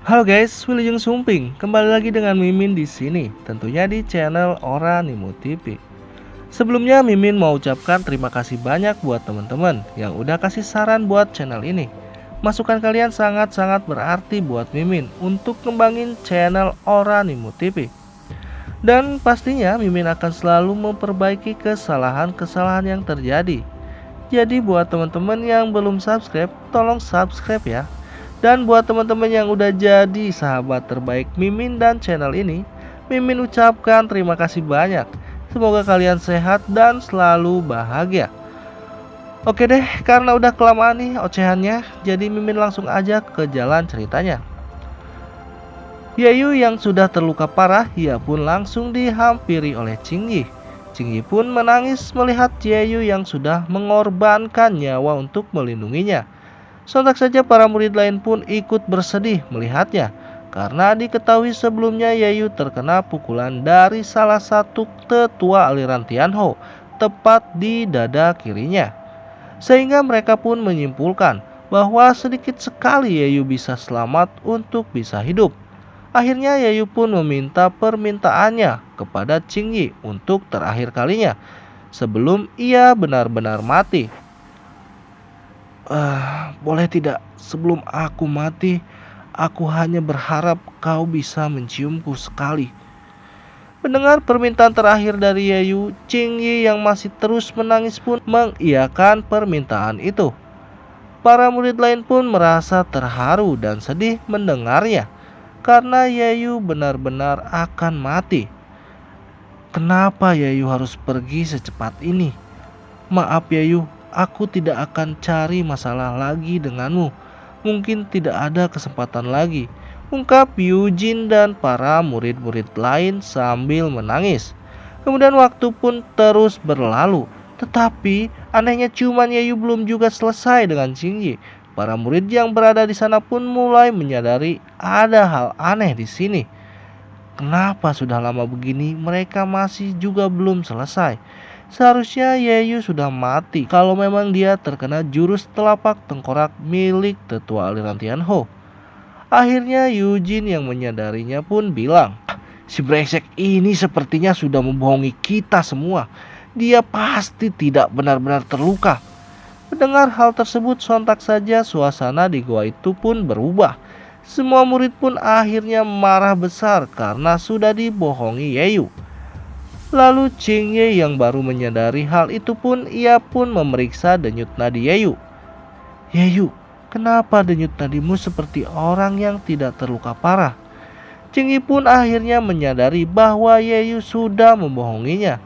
Halo guys, Wilujeng Sumping. Kembali lagi dengan Mimin di sini, tentunya di channel Oranimo TV. Sebelumnya Mimin mau ucapkan terima kasih banyak buat teman-teman yang udah kasih saran buat channel ini. Masukan kalian sangat-sangat berarti buat Mimin untuk kembangin channel Oranimo TV. Dan pastinya Mimin akan selalu memperbaiki kesalahan-kesalahan yang terjadi. Jadi buat teman-teman yang belum subscribe, tolong subscribe ya. Dan buat teman-teman yang udah jadi sahabat terbaik Mimin dan channel ini, Mimin ucapkan terima kasih banyak. Semoga kalian sehat dan selalu bahagia. Oke deh, karena udah kelamaan nih ocehannya, jadi Mimin langsung aja ke jalan ceritanya. Yayu yang sudah terluka parah, ia pun langsung dihampiri oleh Chingyi. Chingyi pun menangis melihat Yayu yang sudah mengorbankan nyawa untuk melindunginya. Sontak saja para murid lain pun ikut bersedih melihatnya, karena diketahui sebelumnya Yayu terkena pukulan dari salah satu tetua aliran Tianhou, tepat di dada kirinya. Sehingga mereka pun menyimpulkan bahwa sedikit sekali Yayu bisa selamat untuk bisa hidup. Akhirnya Yayu pun meminta permintaannya kepada Qingyi untuk terakhir kalinya, sebelum ia benar-benar mati. Boleh tidak, sebelum aku mati, aku hanya berharap kau bisa menciumku sekali. Mendengar permintaan terakhir dari Yayu, Qingyi yang masih terus menangis pun mengiyakan permintaan itu. Para murid lain pun merasa terharu dan sedih mendengarnya, karena Yayu benar-benar akan mati. Kenapa Yayu harus pergi secepat ini? Maaf Yayu, aku tidak akan cari masalah lagi denganmu. Mungkin tidak ada kesempatan lagi, ungkap Yujin dan para murid-murid lain sambil menangis. Kemudian waktu pun terus berlalu, tetapi anehnya ciuman Yayu belum juga selesai dengan Qingyi. Para murid yang berada di sana pun mulai menyadari ada hal aneh di sini. Kenapa sudah lama begini mereka masih juga belum selesai? Seharusnya Yayu sudah mati kalau memang dia terkena jurus telapak tengkorak milik tetua aliran Tianhou. Akhirnya Yujin yang menyadarinya pun bilang, si brengsek ini sepertinya sudah membohongi kita semua. Dia pasti tidak benar-benar terluka. Mendengar hal tersebut, sontak saja suasana di gua itu pun berubah. Semua murid pun akhirnya marah besar karena sudah dibohongi Yayu. Lalu Qingye yang baru menyadari hal itu pun ia pun memeriksa denyut nadi Yayu. Yayu, kenapa denyut nadimu seperti orang yang tidak terluka parah? Qingye pun akhirnya menyadari bahwa Yayu sudah membohonginya.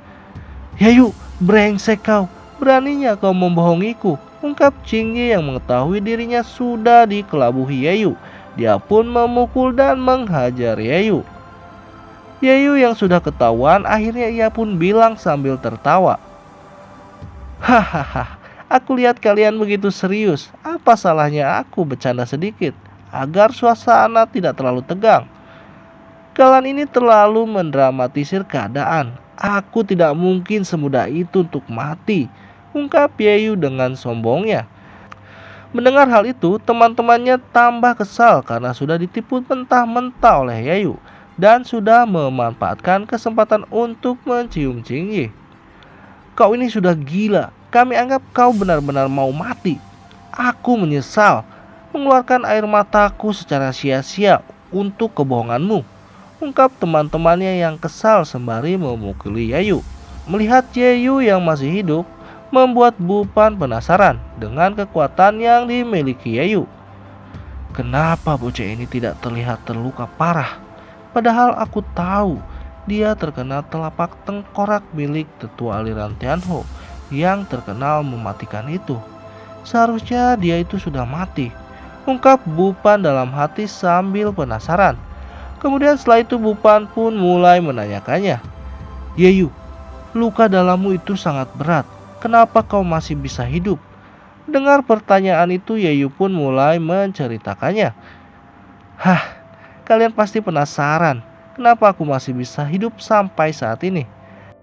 Yayu, brengsek kau, beraninya kau membohongiku, ungkap Qingye yang mengetahui dirinya sudah dikelabuhi Yayu. Dia pun memukul dan menghajar Yayu. Yayu yang sudah ketahuan akhirnya ia pun bilang sambil tertawa. Hahaha, aku lihat kalian begitu serius. Apa salahnya aku bercanda sedikit agar suasana tidak terlalu tegang? Kalian ini terlalu mendramatisir keadaan. Aku tidak mungkin semudah itu untuk mati, ungkap Yayu dengan sombongnya. Mendengar hal itu, teman-temannya tambah kesal karena sudah ditipu mentah-mentah oleh Yayu dan sudah memanfaatkan kesempatan untuk mencium Qingyi. Kau ini sudah gila, kami anggap kau benar-benar mau mati. Aku menyesal mengeluarkan air mataku secara sia-sia untuk kebohonganmu, ungkap teman-temannya yang kesal sembari memukuli Yayu. Melihat Yayu yang masih hidup, membuat Bupan penasaran dengan kekuatan yang dimiliki Yayu. Kenapa bocah ini tidak terlihat terluka parah? Padahal aku tahu dia terkena telapak tengkorak milik tetua aliran Tianhou yang terkenal mematikan itu. Seharusnya dia itu sudah mati, ungkap Bupan dalam hati sambil penasaran. Kemudian setelah itu Bupan pun mulai menanyakannya. Yayu, luka dalammu itu sangat berat. Kenapa kau masih bisa hidup? Dengar pertanyaan itu Yayu pun mulai menceritakannya. Hah, kalian pasti penasaran kenapa aku masih bisa hidup sampai saat ini.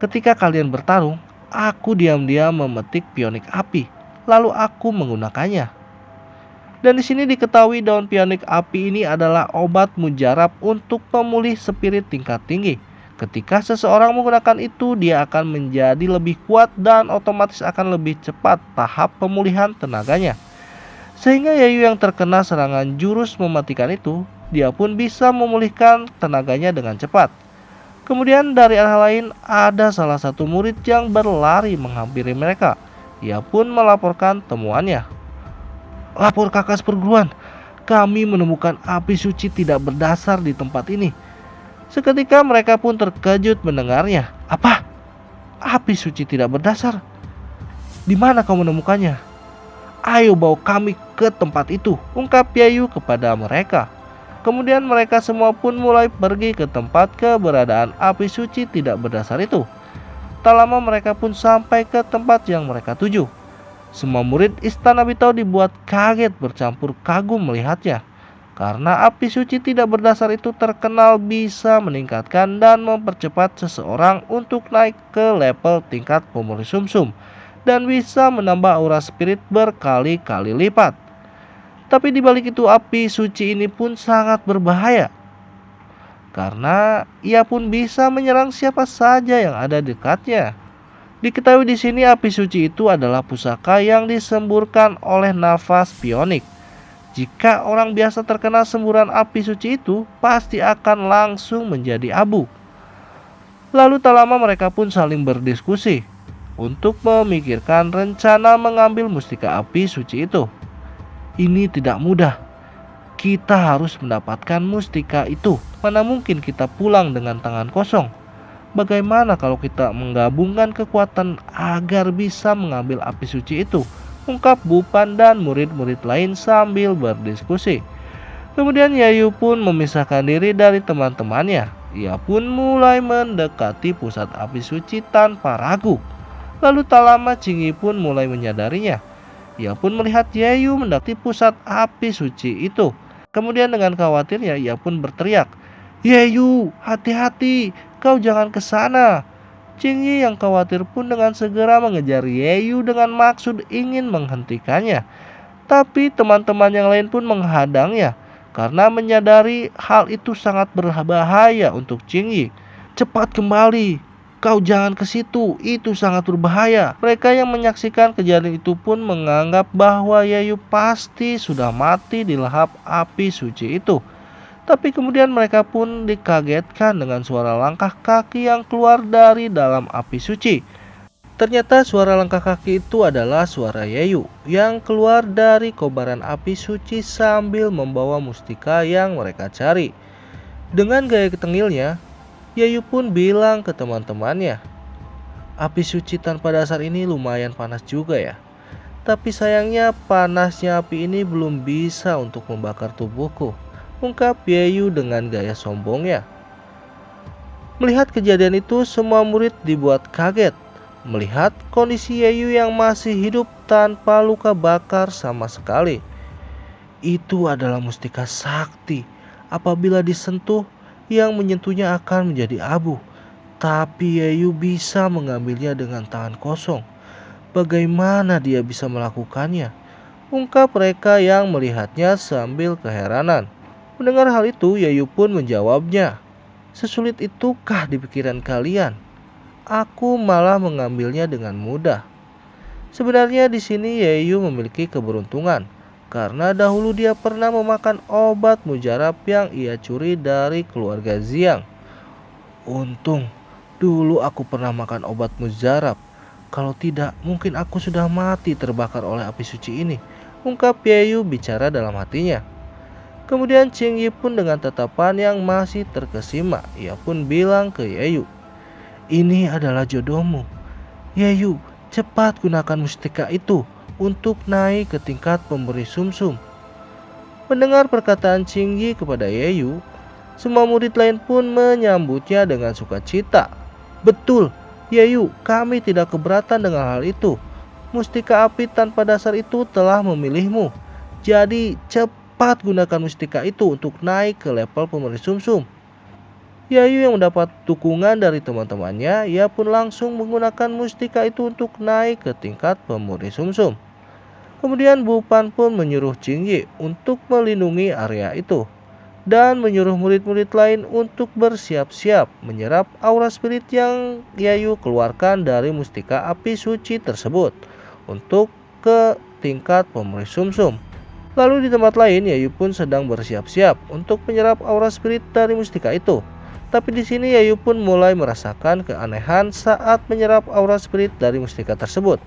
Ketika kalian bertarung, aku diam-diam memetik pionik api, lalu aku menggunakannya. Dan di sini diketahui daun pionik api ini adalah obat mujarab untuk pemulih spirit tingkat tinggi. Ketika seseorang menggunakan itu, dia akan menjadi lebih kuat dan otomatis akan lebih cepat tahap pemulihan tenaganya. Sehingga Yayu yang terkena serangan jurus mematikan itu, dia pun bisa memulihkan tenaganya dengan cepat. Kemudian dari arah lain ada salah satu murid yang berlari menghampiri mereka. Ia pun melaporkan temuannya. Lapor kakak perguruan, kami menemukan api suci tidak berdasar di tempat ini. Seketika mereka pun terkejut mendengarnya. Apa? Api suci tidak berdasar? Di mana kau menemukannya? Ayo bawa kami ke tempat itu, ungkap Yayu kepada mereka. Kemudian mereka semua pun mulai pergi ke tempat keberadaan api suci tidak berdasar itu. Tak lama mereka pun sampai ke tempat yang mereka tuju. Semua murid Istana Bitau dibuat kaget bercampur kagum melihatnya. Karena api suci tidak berdasar itu terkenal bisa meningkatkan dan mempercepat seseorang untuk naik ke level tingkat pemulih sumsum dan bisa menambah aura spirit berkali-kali lipat. Tapi di balik itu api suci ini pun sangat berbahaya karena ia pun bisa menyerang siapa saja yang ada dekatnya. Diketahui di sini api suci itu adalah pusaka yang disemburkan oleh nafas pionik. Jika orang biasa terkena semburan api suci itu, pasti akan langsung menjadi abu. Lalu tak lama mereka pun saling berdiskusi untuk memikirkan rencana mengambil mustika api suci itu. Ini tidak mudah. Kita harus mendapatkan mustika itu. Mana mungkin kita pulang dengan tangan kosong? Bagaimana kalau kita menggabungkan kekuatan agar bisa mengambil api suci itu? Ungkap Bupan dan murid-murid lain sambil berdiskusi. Kemudian Yayu pun memisahkan diri dari teman-temannya. Ia pun mulai mendekati pusat api suci tanpa ragu. Lalu tak lama Cingyi pun mulai menyadarinya. Ia pun melihat Yayu mendekati pusat api suci itu. Kemudian dengan khawatirnya ia pun berteriak, "Yayu, hati-hati, kau jangan ke sana." Cingyi yang khawatir pun dengan segera mengejar Yayu dengan maksud ingin menghentikannya. Tapi teman-teman yang lain pun menghadangnya karena menyadari hal itu sangat berbahaya untuk Cingyi. "Cepat kembali, kau jangan ke situ, itu sangat berbahaya." Mereka yang menyaksikan kejadian itu pun menganggap bahwa Yayu pasti sudah mati di lahap api suci itu. Tapi kemudian mereka pun dikagetkan dengan suara langkah kaki yang keluar dari dalam api suci. Ternyata suara langkah kaki itu adalah suara Yayu yang keluar dari kobaran api suci sambil membawa mustika yang mereka cari. Dengan gaya ketengilnya, Yayu pun bilang ke teman-temannya, "Api suci tanpa dasar ini lumayan panas juga ya. Tapi sayangnya panasnya api ini belum bisa untuk membakar tubuhku," ungkap Yayu dengan gaya sombongnya. Melihat kejadian itu, semua murid dibuat kaget melihat kondisi Yayu yang masih hidup tanpa luka bakar sama sekali. Itu adalah mustika sakti. Apabila disentuh, yang menyentuhnya akan menjadi abu. Tapi Yayu bisa mengambilnya dengan tangan kosong. Bagaimana dia bisa melakukannya? Ungkap mereka yang melihatnya sambil keheranan. Mendengar hal itu, Yayu pun menjawabnya, "Sesulit itukah di pikiran kalian? Aku malah mengambilnya dengan mudah." Sebenarnya di sini Yayu memiliki keberuntungan karena dahulu dia pernah memakan obat mujarab yang ia curi dari keluarga Ziang. "Untung dulu aku pernah makan obat mujarab. Kalau tidak, mungkin aku sudah mati terbakar oleh api suci ini," ungkap Yayu bicara dalam hatinya. Kemudian Cingyi pun dengan tatapan yang masih terkesima, ia pun bilang ke Yayu, "Ini adalah jodohmu. Yayu, cepat gunakan mustika itu untuk naik ke tingkat pemberi sumsum." Mendengar perkataan Cingyi kepada Yayu, semua murid lain pun menyambutnya dengan sukacita. "Betul, Yayu, kami tidak keberatan dengan hal itu. Mustika api tanpa dasar itu telah memilihmu. Jadi cepat gunakan mustika itu untuk naik ke level pemberi sumsum." Yayu yang mendapat dukungan dari teman-temannya, ia pun langsung menggunakan mustika itu untuk naik ke tingkat pemberi sumsum. Kemudian Bupan pun menyuruh Jingyi untuk melindungi area itu dan menyuruh murid-murid lain untuk bersiap-siap menyerap aura spirit yang Yayu keluarkan dari mustika api suci tersebut untuk ke tingkat pemuri sumsum. Lalu di tempat lain Yayu pun sedang bersiap-siap untuk menyerap aura spirit dari mustika itu. Tapi di sini Yayu pun mulai merasakan keanehan saat menyerap aura spirit dari mustika tersebut.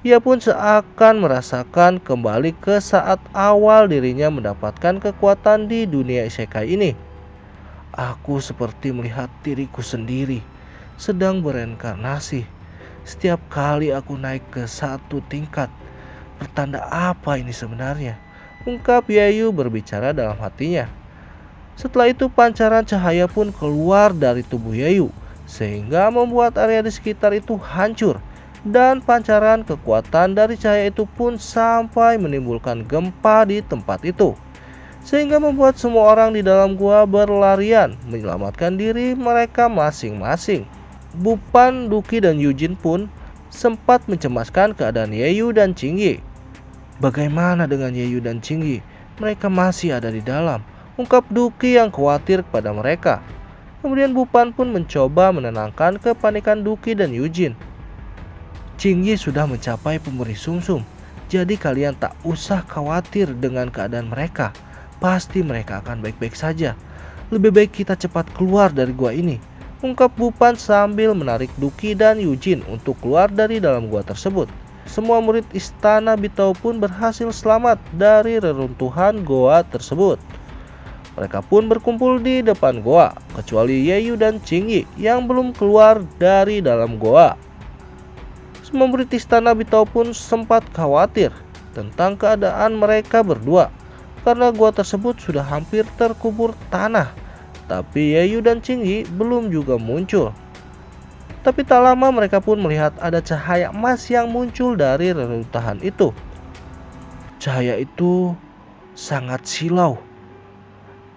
Ia pun seakan merasakan kembali ke saat awal dirinya mendapatkan kekuatan di dunia isekai ini. Aku seperti melihat diriku sendiri sedang bereinkarnasi. Setiap kali aku naik ke satu tingkat, pertanda apa ini sebenarnya? Ungkap Yayu berbicara dalam hatinya. Setelah itu pancaran cahaya pun keluar dari tubuh Yayu, sehingga membuat area di sekitar itu hancur. Dan pancaran kekuatan dari cahaya itu pun sampai menimbulkan gempa di tempat itu, sehingga membuat semua orang di dalam gua berlarian menyelamatkan diri mereka masing-masing. Bupan, Duki, dan Yujin pun sempat mencemaskan keadaan Yayu dan Jingyi. Bagaimana dengan Yayu dan Jingyi? Mereka masih ada di dalam, ungkap Duki yang khawatir kepada mereka. Kemudian Bupan pun mencoba menenangkan kepanikan Duki dan Yujin. Jingyi sudah mencapai pemuri sumsum, jadi kalian tak usah khawatir dengan keadaan mereka. Pasti mereka akan baik-baik saja. Lebih baik kita cepat keluar dari gua ini, ungkap Bupan sambil menarik Duki dan Yujin untuk keluar dari dalam gua tersebut. Semua murid istana Bitao pun berhasil selamat dari reruntuhan goa tersebut. Mereka pun berkumpul di depan goa, kecuali Yayu dan Jingyi yang belum keluar dari dalam goa. Semua murid istana Bitao pun sempat khawatir tentang keadaan mereka berdua, karena gua tersebut sudah hampir terkubur tanah. Tapi Yayu dan Jingyi belum juga muncul. Tapi tak lama mereka pun melihat ada cahaya emas yang muncul dari reruntuhan itu. Cahaya itu sangat silau.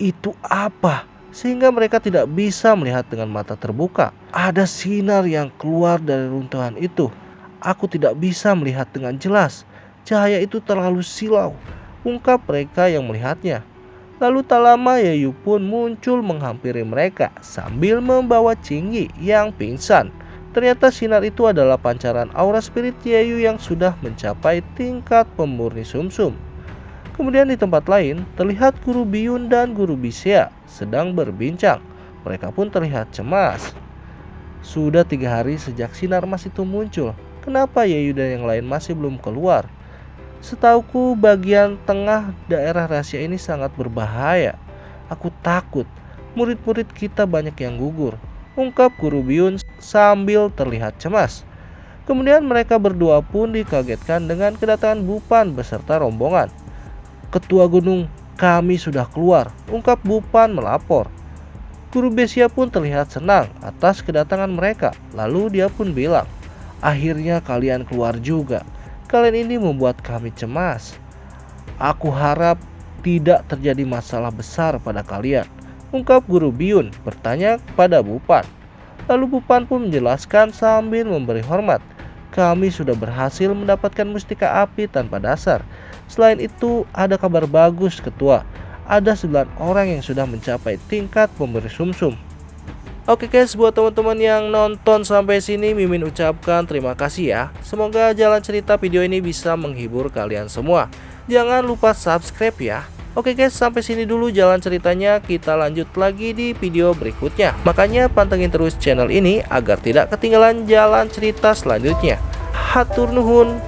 Itu apa? Sehingga mereka tidak bisa melihat dengan mata terbuka. Ada sinar yang keluar dari runtuhan itu. Aku tidak bisa melihat dengan jelas. Cahaya itu terlalu silau, ungkap mereka yang melihatnya. Lalu tak lama Yayu pun muncul menghampiri mereka sambil membawa Jingyi yang pingsan. Ternyata sinar itu adalah pancaran aura spirit Yayu yang sudah mencapai tingkat pemurni sumsum. Kemudian di tempat lain terlihat Guru Biyun dan Guru Bisea sedang berbincang. Mereka pun terlihat cemas. Sudah 3 hari sejak sinar emas itu muncul. Kenapa Yayu dan yang lain masih belum keluar? Setauku bagian tengah daerah rahasia ini sangat berbahaya. Aku takut murid-murid kita banyak yang gugur, ungkap Guru Biyun sambil terlihat cemas. Kemudian mereka berdua pun dikagetkan dengan kedatangan Bupan beserta rombongan. Ketua gunung, kami sudah keluar, ungkap Bupan melapor. Guru Bisea pun terlihat senang atas kedatangan mereka. Lalu dia pun bilang, akhirnya kalian keluar juga. Kalian ini membuat kami cemas. Aku harap tidak terjadi masalah besar pada kalian, ungkap Guru Biyun bertanya kepada Bupan. Lalu Bupan pun menjelaskan sambil memberi hormat. Kami sudah berhasil mendapatkan mustika api tanpa dasar. Selain itu ada kabar bagus ketua. Ada 9 orang yang sudah mencapai tingkat pemberi sumsum. Oke guys, buat teman-teman yang nonton sampai sini, Mimin ucapkan terima kasih ya. Semoga jalan cerita video ini bisa menghibur kalian semua. Jangan lupa subscribe ya. Oke guys, sampai sini dulu jalan ceritanya. Kita lanjut lagi di video berikutnya. Makanya pantengin terus channel ini agar tidak ketinggalan jalan cerita selanjutnya. Hatur nuhun.